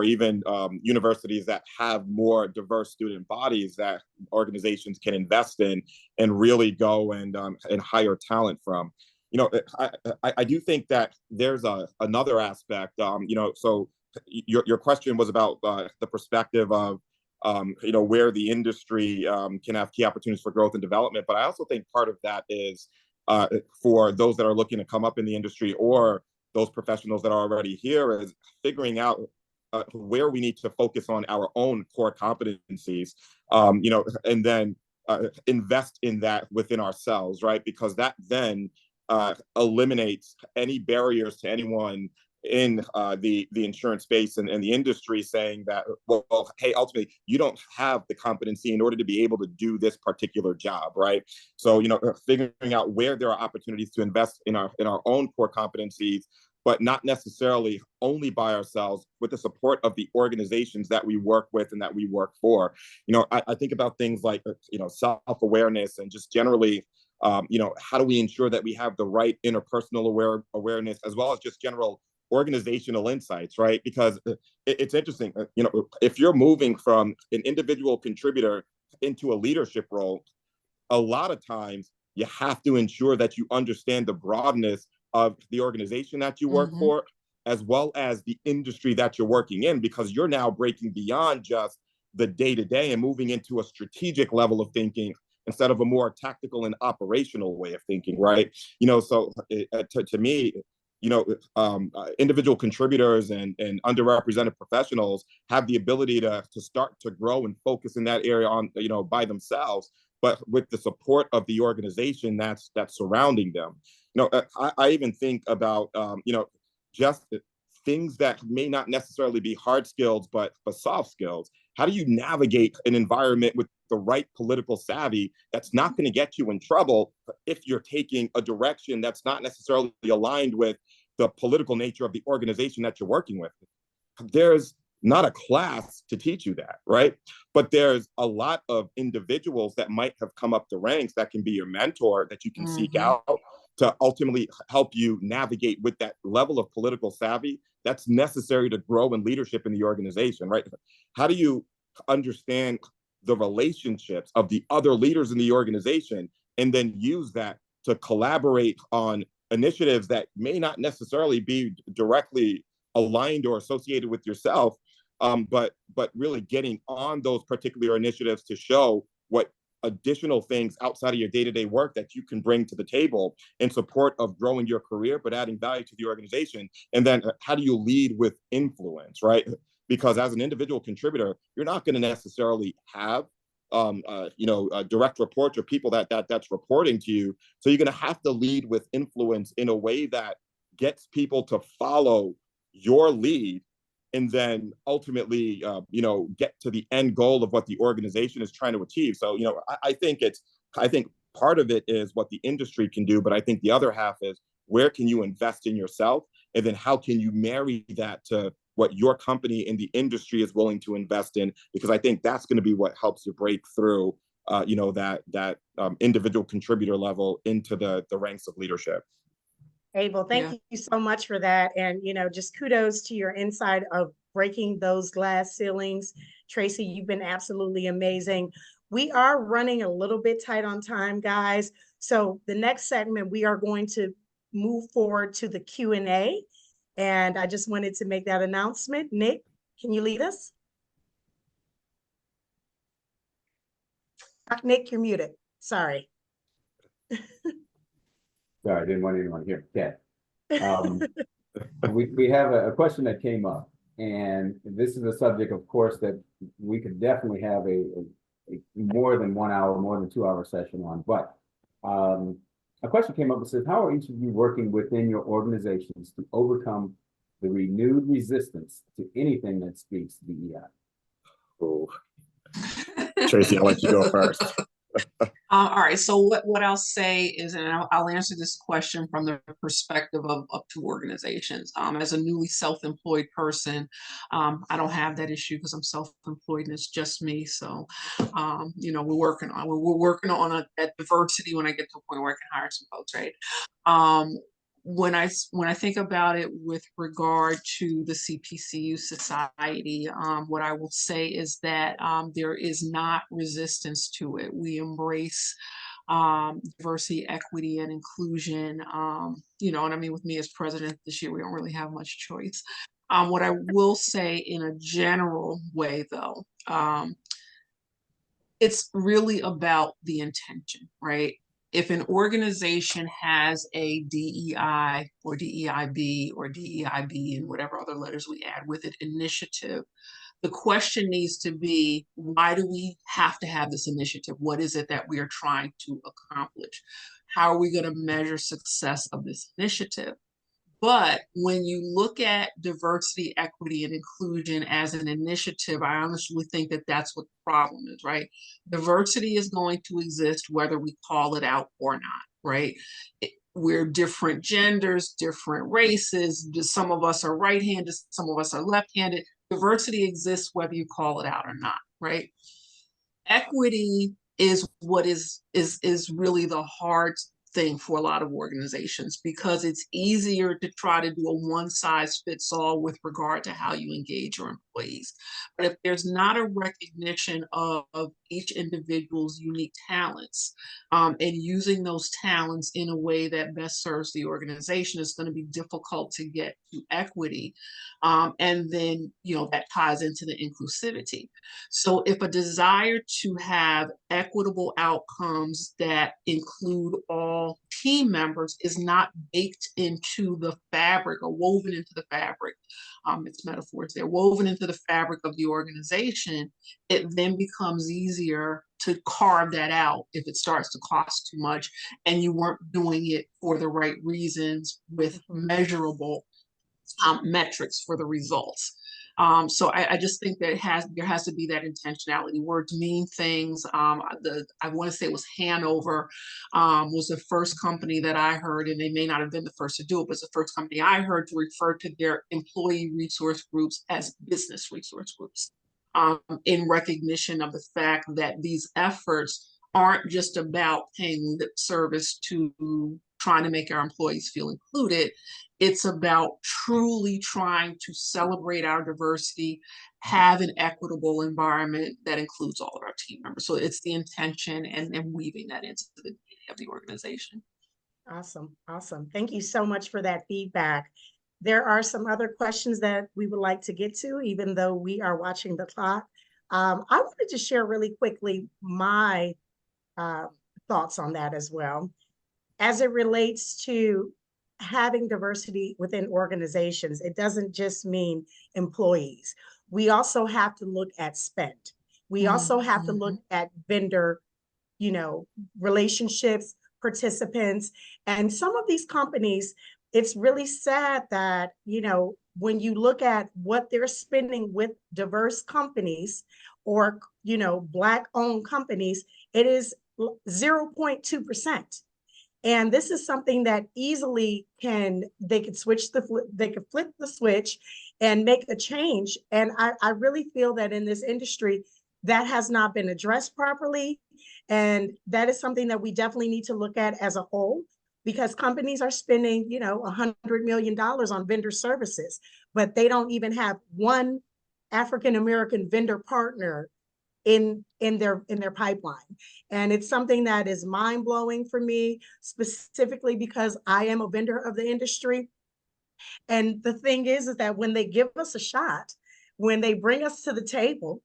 D: even universities that have more diverse student bodies that organizations can invest in and really go and hire talent from. I do think that there's another aspect. So your question was about the perspective of where the industry can have key opportunities for growth and development. But I also think part of that is for those that are looking to come up in the industry or those professionals that are already here, is figuring out where we need to focus on our own core competencies, and then invest in that within ourselves, right? Because that then eliminates any barriers to anyone in the insurance space and the industry saying that, well, hey, ultimately, you don't have the competency in order to be able to do this particular job, right? So, figuring out where there are opportunities to invest in our own core competencies, but not necessarily only by ourselves, with the support of the organizations that we work with and that we work for. I think about things like, self-awareness and just generally, how do we ensure that we have the right interpersonal awareness, as well as just general organizational insights, right? Because it's interesting, if you're moving from an individual contributor into a leadership role, a lot of times you have to ensure that you understand the broadness of the organization that you work for, as well as the industry that you're working in, because you're now breaking beyond just the day-to-day and moving into a strategic level of thinking instead of a more tactical and operational way of thinking, right? So to me, individual contributors and underrepresented professionals have the ability to start to grow and focus in that area on, by themselves, but with the support of the organization that's surrounding them. I even think about, just things that may not necessarily be hard skills, but soft skills. How do you navigate an environment with the right political savvy that's not going to get you in trouble if you're taking a direction that's not necessarily aligned with the political nature of the organization that you're working with? There's not a class to teach you that, right? But there's a lot of individuals that might have come up the ranks that can be your mentor, that you can seek out to ultimately help you navigate with that level of political savvy that's necessary to grow in leadership in the organization, right? How do you understand the relationships of the other leaders in the organization and then use that to collaborate on initiatives that may not necessarily be directly aligned or associated with yourself, but really getting on those particular initiatives to show what additional things outside of your day-to-day work that you can bring to the table in support of growing your career, but adding value to the organization. And then how do you lead with influence, right? Because as an individual contributor, you're not going to necessarily have direct reports or people that's reporting to you. So you're going to have to lead with influence in a way that gets people to follow your lead, and then ultimately, get to the end goal of what the organization is trying to achieve. So, I think part of it is what the industry can do, but I think the other half is where can you invest in yourself, and then how can you marry that to what your company in the industry is willing to invest in? Because I think that's going to be what helps you break through, that individual contributor level into the ranks of leadership.
B: Abel, thank you so much for that. And, just kudos to your insight of breaking those glass ceilings. Traci, you've been absolutely amazing. We are running a little bit tight on time, guys. So the next segment, we are going to move forward to the Q&A. And I just wanted to make that announcement. Nick, can you lead us? Nick, you're muted. Sorry.
A: Sorry, I didn't want anyone to hear. Okay. We have a question that came up, and this is a subject, of course, that we could definitely have a more than 1 hour, more than 2 hour session on. But a question came up that says, how are each of you working within your organizations to overcome the renewed resistance to anything that speaks DEI?
D: Oh, Traci, I'll let you go first.
C: All right. So what I'll say is, and I'll answer this question from the perspective of two organizations. As a newly self-employed person, I don't have that issue because I'm self-employed and it's just me. So, we're working on that diversity when I get to a point where I can hire some folks, right? When I think about it with regard to the CPCU society, what I will say is that there is not resistance to it. We embrace diversity, equity, and inclusion. And I mean, with me as president this year, we don't really have much choice. What I will say in a general way, though, it's really about the intention, right? If an organization has a DEI or DEIB or DEIB and whatever other letters we add with it initiative, the question needs to be, why do we have to have this initiative? What is it that we are trying to accomplish? How are we going to measure success of this initiative? But when you look at diversity, equity, and inclusion as an initiative, I honestly think that that's what the problem is, right? Diversity is going to exist whether we call it out or not, right? We're different genders, different races. Some of us are right-handed, some of us are left-handed. Diversity exists whether you call it out or not, right? Equity is what is really the hard thing for a lot of organizations, because it's easier to try to do a one-size-fits-all with regard to how you engage your employees. But if there's not a recognition of each individual's unique talents and using those talents in a way that best serves the organization, it's going to be difficult to get to equity. And then, that ties into the inclusivity. So if a desire to have equitable outcomes that include all team members is not baked into the fabric or woven into the fabric, it's metaphors there, woven into the fabric of the organization, it then becomes easier to carve that out if it starts to cost too much and you weren't doing it for the right reasons with measurable metrics for the results. So I just think that there has to be that intentionality. Words mean things. I want to say it was Hanover was the first company that I heard, and they may not have been the first to do it, but it's the first company I heard to refer to their employee resource groups as business resource groups, in recognition of the fact that these efforts aren't just about paying lip service to trying to make our employees feel included. It's about truly trying to celebrate our diversity, have an equitable environment that includes all of our team members. So it's the intention and weaving that into the DNA of the organization.
B: Awesome. Awesome. Thank you so much for that feedback. There are some other questions that we would like to get to, even though we are watching the clock. I wanted to share really quickly my thoughts on that as well. As it relates to having diversity within organizations, it doesn't just mean employees. We also have to look at spend. We also have to look at vendor, relationships, participants. And some of these companies, it's really sad that, when you look at what they're spending with diverse companies or, Black-owned companies, it is 0.2%. And this is something that easily they could flip the switch and make a change. And I really feel that in this industry, that has not been addressed properly. And that is something that we definitely need to look at as a whole, because companies are spending, $100 million on vendor services, but they don't even have one African-American vendor partner in their pipeline. And it's something that is mind-blowing for me, specifically because I am a vendor of the industry. And the thing is that when they give us a shot, when they bring us to the table,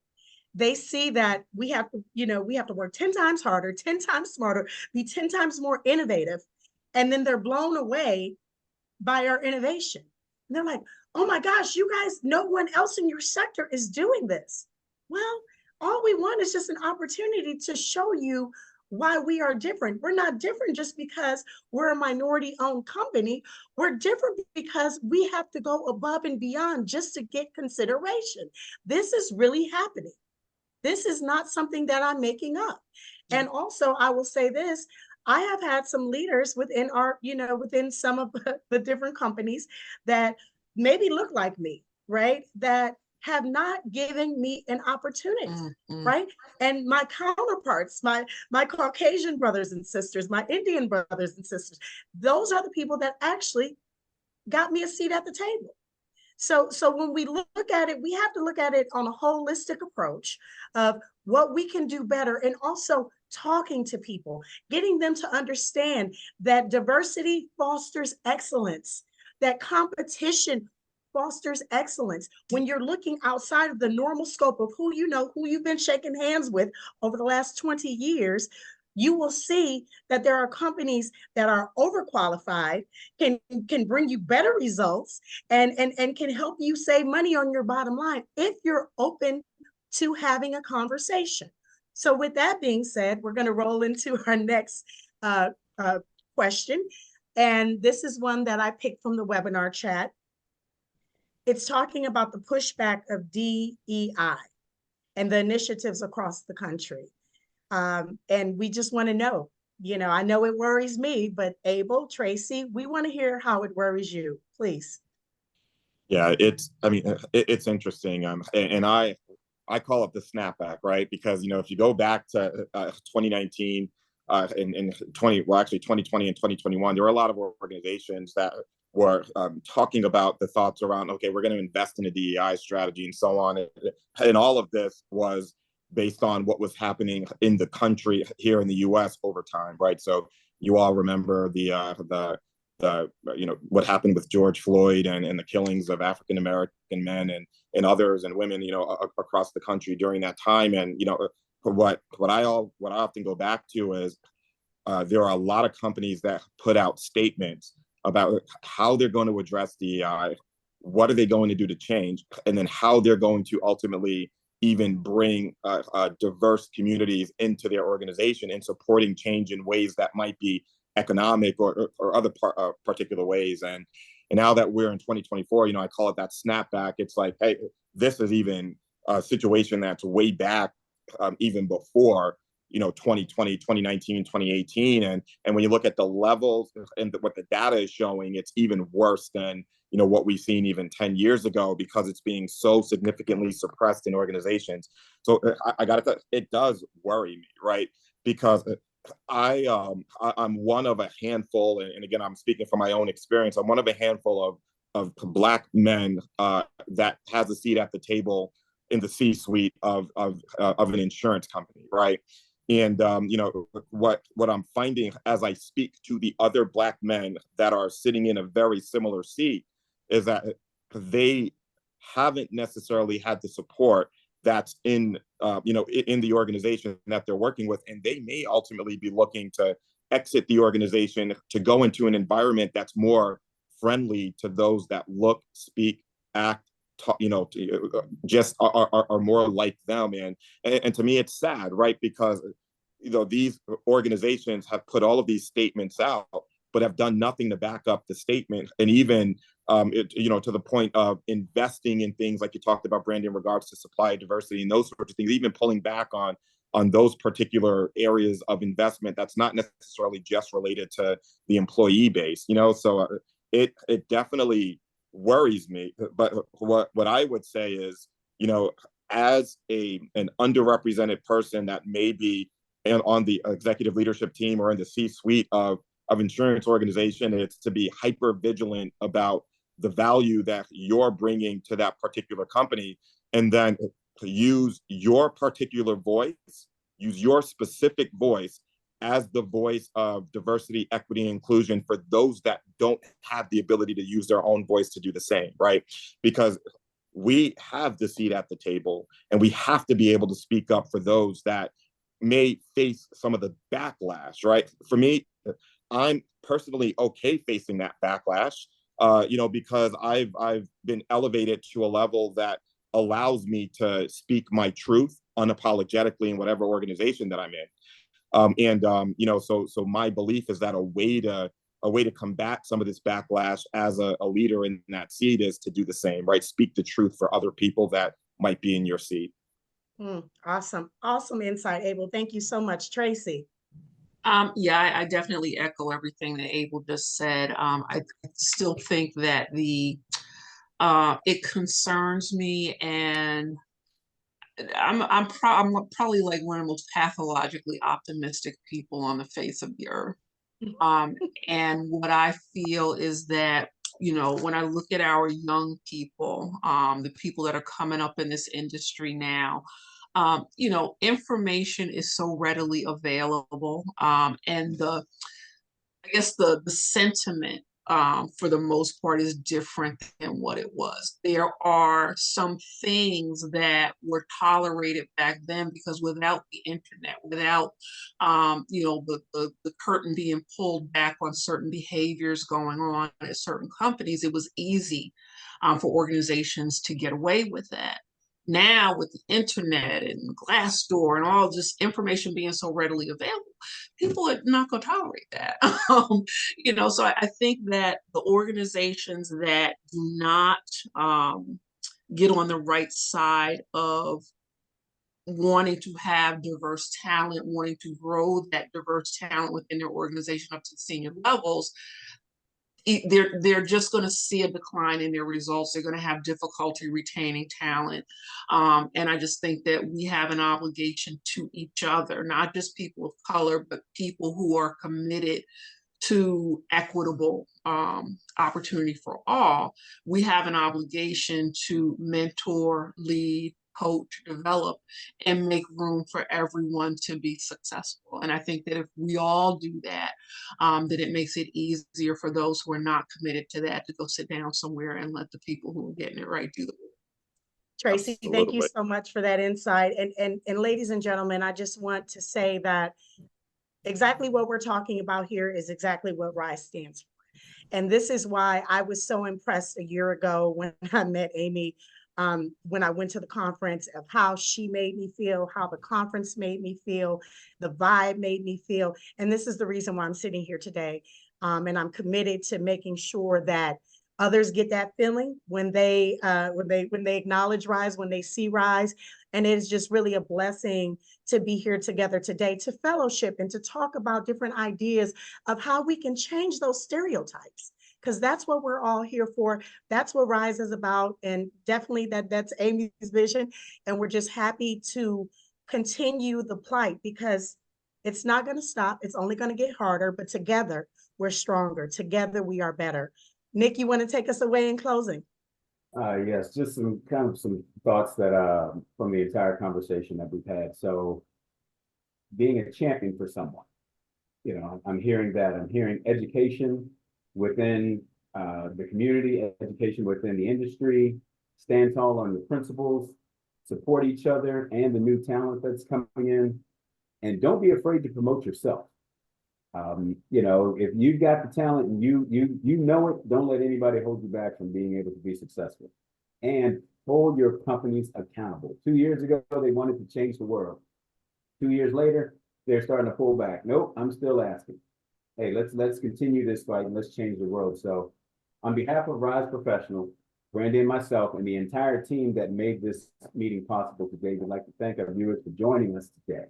B: they see that we have to, we have to work 10 times harder, 10 times smarter, be 10 times more innovative. And then they're blown away by our innovation. And they're like, oh my gosh, you guys, no one else in your sector is doing this. Well, all we want is just an opportunity to show you why we are different. We're not different just because we're a minority-owned company. We're different because we have to go above and beyond just to get consideration. This is really happening. This is not something that I'm making up. And also, I will say this, I have had some leaders within our, within some of the different companies that maybe look like me, right? That have not given me an opportunity, right? And my counterparts, my Caucasian brothers and sisters, my Indian brothers and sisters, those are the people that actually got me a seat at the table. So when we look at it, we have to look at it on a holistic approach of what we can do better, and also talking to people, getting them to understand that diversity fosters excellence, that competition fosters excellence. When you're looking outside of the normal scope of who you've been shaking hands with over the last 20 years, you will see that there are companies that are overqualified, can bring you better results, and can help you save money on your bottom line if you're open to having a conversation. So with that being said, we're going to roll into our next question. And this is one that I picked from the webinar chat. It's talking about the pushback of DEI and the initiatives across the country. And we just want to know, I know it worries me, but Abel, Traci, we want to hear how it worries you, please.
D: Yeah, it's interesting. And I call it the snapback, right? Because, if you go back to 2019 and 2020 and 2021, there were a lot of organizations that were talking about the thoughts around, okay, we're going to invest in a DEI strategy and so on. And all of this was based on what was happening in the country here in the U.S. over time, right? So you all remember the what happened with George Floyd and the killings of African American men and others and women, across the country during that time. And what I often go back to is there are a lot of companies that put out statements about how they're going to address DEI, what are they going to do to change, and then how they're going to ultimately even bring diverse communities into their organization and supporting change in ways that might be economic or other particular ways. And now that we're in 2024, I call it that snapback. It's like, hey, this is even a situation that's way back even before 2020, 2019, 2018. And when you look at the levels and what the data is showing, it's even worse than what we've seen even 10 years ago, because it's being so significantly suppressed in organizations. So I got to, it does worry me, right? Because I'm one of a handful, and again, I'm speaking from my own experience. I'm one of a handful of Black men that has a seat at the table in the C-suite of an insurance company, right? And what I'm finding as I speak to the other Black men that are sitting in a very similar seat is that they haven't necessarily had the support that's in the organization that they're working with, and they may ultimately be looking to exit the organization to go into an environment that's more friendly to those that look, speak, act, just are more like them. And to me, it's sad, right? Because these organizations have put all of these statements out, but have done nothing to back up the statement. And even to the point of investing in things like you talked about, Brandon, in regards to supply diversity and those sorts of things, even pulling back on those particular areas of investment that's not necessarily just related to the employee base. So it definitely worries me. But what I would say is, as an underrepresented person that may be on the executive leadership team or in the C-suite of insurance organization, it's to be hyper vigilant about the value that you're bringing to that particular company, and then to use your particular voice, use your specific voice as the voice of diversity, equity, and inclusion for those that don't have the ability to use their own voice to do the same, right? Because we have the seat at the table, and we have to be able to speak up for those that may face some of the backlash, right? For me, I'm personally okay facing that backlash, because I've been elevated to a level that allows me to speak my truth unapologetically in whatever organization that I'm in. So my belief is that a way to combat some of this backlash as a leader in that seat is to do the same, right? Speak the truth for other people that might be in your seat.
B: Awesome. Awesome insight, Abel. Thank you so much, Traci.
C: Yeah, I definitely echo everything that Abel just said. I still think that it concerns me, and I'm probably like one of the most pathologically optimistic people on the face of the earth. And what I feel is that, when I look at our young people, the people that are coming up in this industry now, information is so readily available. And I guess the sentiment, for the most part, is different than what it was. There are some things that were tolerated back then because without the internet, without the curtain being pulled back on certain behaviors going on at certain companies, it was easy for organizations to get away with that. Now, with the internet and Glassdoor and all this information being so readily available, people are not going to tolerate that. So I think that the organizations that do not get on the right side of wanting to have diverse talent, wanting to grow that diverse talent within their organization up to the senior levels, they're just going to see a decline in their results. They're going to have difficulty retaining talent. And I just think that we have an obligation to each other, not just people of color, but people who are committed to equitable opportunity for all. We have an obligation to mentor, lead, coach, develop, and make room for everyone to be successful. And I think that if we all do that, that it makes it easier for those who are not committed to that to go sit down somewhere and let the people who are getting it right do the work.
B: Traci, thank you so much for that insight. And ladies and gentlemen, I just want to say that exactly what we're talking about here is exactly what RISE stands for. And this is why I was so impressed a year ago when I met Amy, when I went to the conference, of how she made me feel, how the conference made me feel, the vibe made me feel. And this is the reason why I'm sitting here today. And I'm committed to making sure that others get that feeling when they acknowledge RISE, when they see RISE. And it is just really a blessing to be here together today to fellowship and to talk about different ideas of how we can change those stereotypes, because that's what we're all here for. That's what RISE is about. And definitely that's Amy's vision. And we're just happy to continue the plight, because it's not going to stop. It's only going to get harder, but together we're stronger. Together we are better. Nick, you want to take us away in closing?
A: Yes, just some thoughts that from the entire conversation that we've had. So being a champion for someone, I'm hearing that. I'm hearing education within the community, education within the industry, stand tall on the principles, support each other and the new talent that's coming in, and don't be afraid to promote yourself. If you've got the talent and you know it, don't let anybody hold you back from being able to be successful. And hold your companies accountable. 2 years ago, they wanted to change the world. 2 years later, they're starting to pull back. Nope, I'm still asking. Hey, let's continue this fight and let's change the world. So on behalf of RISE Professional, Brandy and myself, and the entire team that made this meeting possible today, we'd like to thank our viewers for joining us today.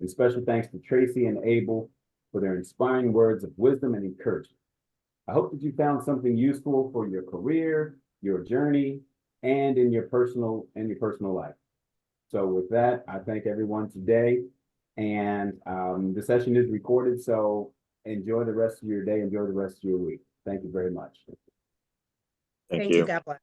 A: And special thanks to Traci and Abel for their inspiring words of wisdom and encouragement. I hope that you found something useful for your career, your journey, and in your personal life. So with that, I thank everyone today. And the session is recorded, so enjoy the rest of your day, enjoy the rest of your week. Thank you very much.
D: Thank you.
B: God bless.